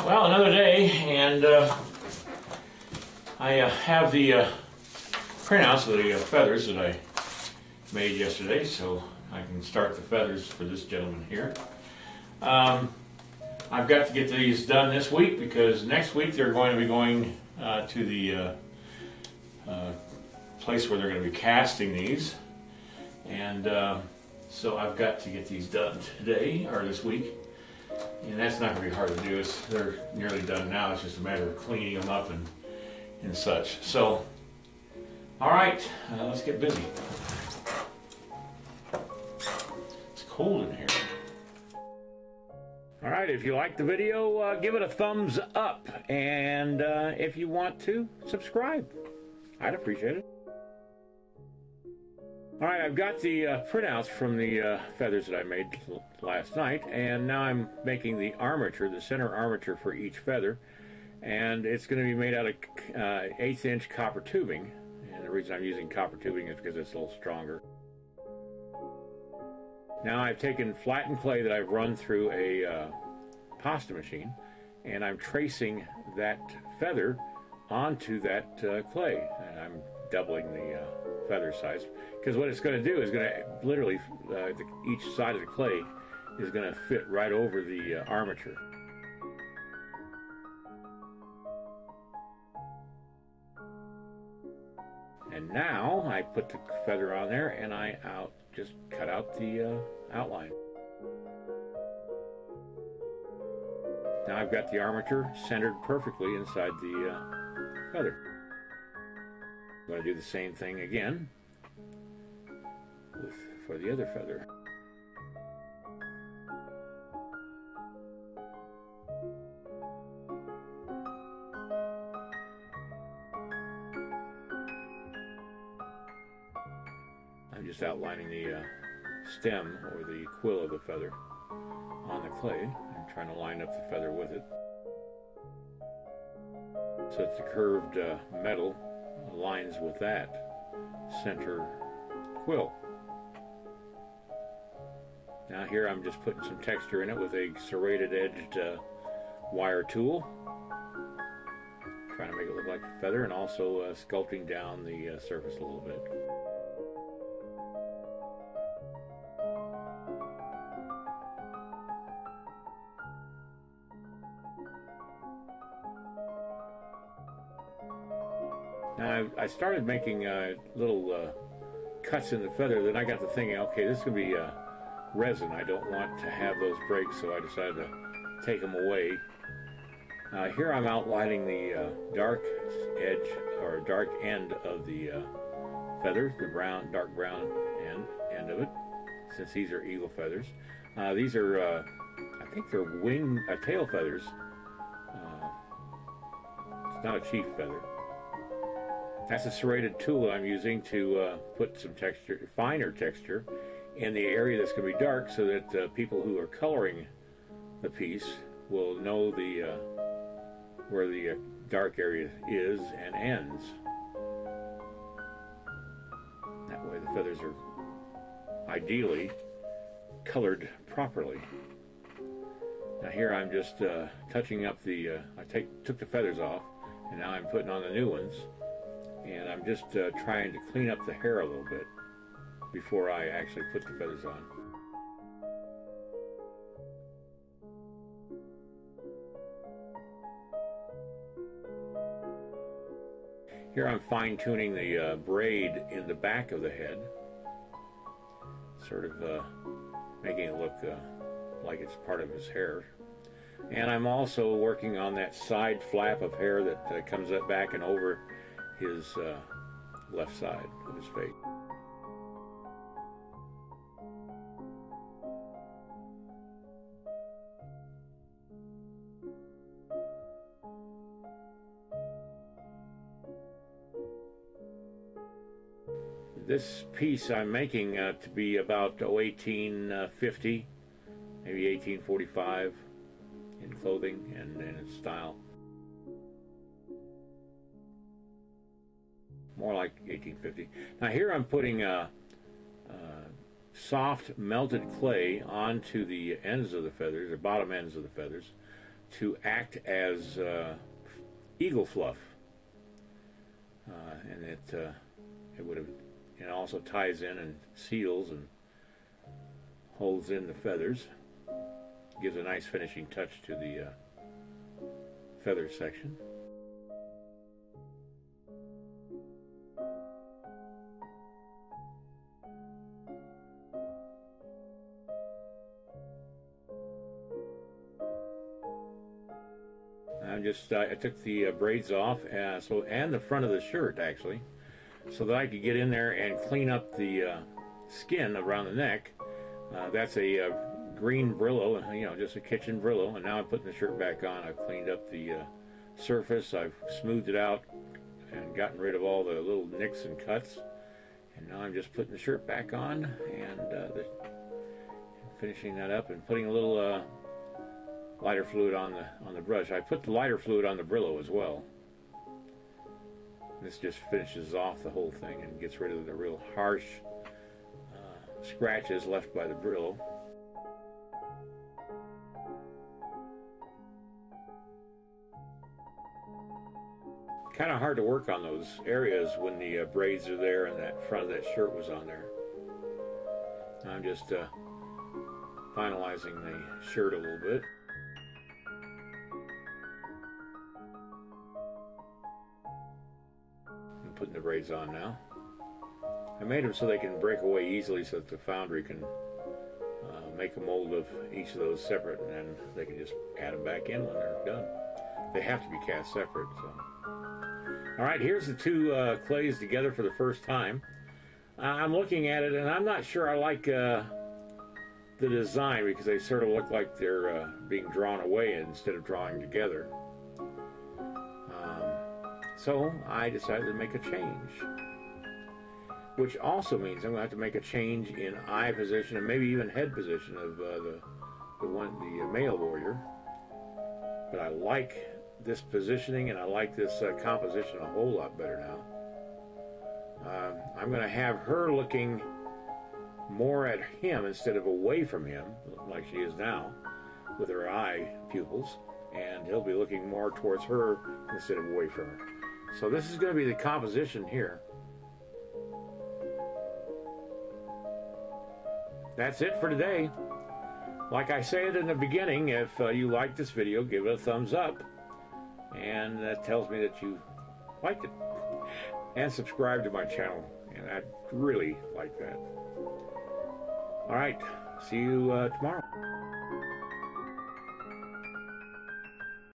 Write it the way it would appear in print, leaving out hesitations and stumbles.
Well, another day, and I have the printouts of the feathers that I made yesterday, so I can start the feathers for this gentleman here. I've got to get these done this week because next week they're going to be going to the place where they're going to be casting these, and so I've got to get these done today or this week. And that's not going to be hard to do. They're nearly done now. It's just a matter of cleaning them up and such. So, all right, let's get busy. It's cold in here. All right, if you like the video, give it a thumbs up. And if you want to, subscribe. I'd appreciate it. All right, I've got the printouts from the feathers that I made last night, and now I'm making the armature, the center armature for each feather, and it's going to be made out of 1/8" copper tubing, and the reason I'm using copper tubing is because it's a little stronger. Now I've taken flattened clay that I've run through a pasta machine, and I'm tracing that feather onto that clay, and I'm doubling the feather size, because what it's going to do is going to literally each side of the clay is going to fit right over the armature. And now I put the feather on there, and I just cut out the outline. Now I've got the armature centered perfectly inside the feather. I'm going to do the same thing again for the other feather. I'm just outlining the stem or the quill of the feather on the clay and trying to line up the feather with it. So it's the curved metal aligns with that center quill. Now here I'm just putting some texture in it with a serrated edged wire tool, trying to make it look like a feather, and also sculpting down the surface a little bit. Now I started making little cuts in the feather, then I got to thinking, okay, this is going to be resin. I don't want to have those breaks, so I decided to take them away. Here I'm outlining the dark edge or dark end of the feather, the dark brown end of it, since these are eagle feathers. These are, I think they're tail feathers. It's not a chief feather. That's a serrated tool I'm using to put some texture, finer texture, in the area that's going to be dark, so that people who are coloring the piece will know where the dark area is and ends. That way the feathers are ideally colored properly. Now here I'm just touching up the, I took the feathers off, and now I'm putting on the new ones. And I'm just trying to clean up the hair a little bit before I actually put the feathers on. Here I'm fine-tuning the braid in the back of the head, sort of making it look like it's part of his hair. And I'm also working on that side flap of hair that comes up back and over his left side of his face. This piece I'm making to be about 1850, maybe 1845 in clothing and in its style. More like 1850. Now here I'm putting soft melted clay onto the ends of the feathers, the bottom ends of the feathers, to act as eagle fluff, and it would have, it also ties in and seals and holds in the feathers, gives a nice finishing touch to the feather section. I took the braids off, and the front of the shirt actually, so that I could get in there and clean up the skin around the neck. That's a green Brillo, you know, just a kitchen Brillo, and now I'm putting the shirt back on. I've cleaned up the surface, I've smoothed it out and gotten rid of all the little nicks and cuts, and now I'm just putting the shirt back on and finishing that up and putting a little lighter fluid on the brush. I put the lighter fluid on the Brillo as well. This just finishes off the whole thing and gets rid of the real harsh scratches left by the Brillo. Kind of hard to work on those areas when the braids are there and that front of that shirt was on there. I'm just finalizing the shirt a little bit. I'm putting the braids on now. I made them so they can break away easily, so that the foundry can make a mold of each of those separate, and then they can just add them back in when they're done. They have to be cast separate. So, all right, here's the two clays together for the first time. I'm looking at it, and I'm not sure I like the design, because they sort of look like they're being drawn away instead of drawing together. So I decided to make a change, which also means I'm going to have to make a change in eye position and maybe even head position of the male warrior. But I like this positioning, and I like this composition a whole lot better now. I'm going to have her looking more at him instead of away from him, like she is now, with her eye pupils, and he'll be looking more towards her instead of away from her. So this is going to be the composition here. That's it for today. Like I said in the beginning, if you like this video, give it a thumbs up, and that tells me that you liked it. And subscribe to my channel, and I'd really like that. All right, see you tomorrow.